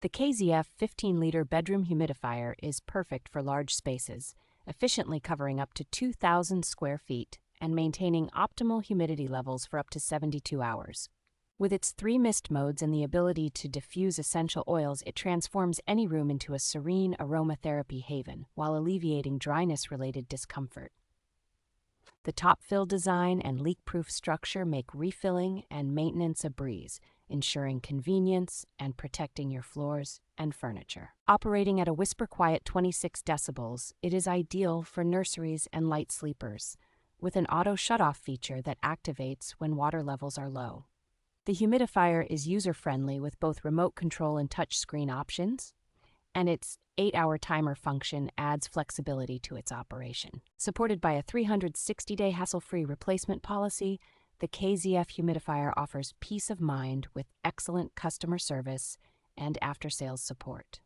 The KZF 15L bedroom humidifier is perfect for large spaces, efficiently covering up to 2,000 square feet and maintaining optimal humidity levels for up to 72 hours. With its 3 mist modes and the ability to diffuse essential oils, it transforms any room into a serene aromatherapy haven while alleviating dryness-related discomfort. The top-fill design and leak-proof structure make refilling and maintenance a breeze, ensuring convenience and protecting your floors and furniture. Operating at a whisper-quiet 26 decibels, it is ideal for nurseries and light sleepers, with an auto shutoff feature that activates when water levels are low. The humidifier is user-friendly with both remote control and touchscreen options, and its 8-hour timer function adds flexibility to its operation. Supported by a 360-day hassle-free replacement policy, the KZF humidifier offers peace of mind with excellent customer service and after-sales support.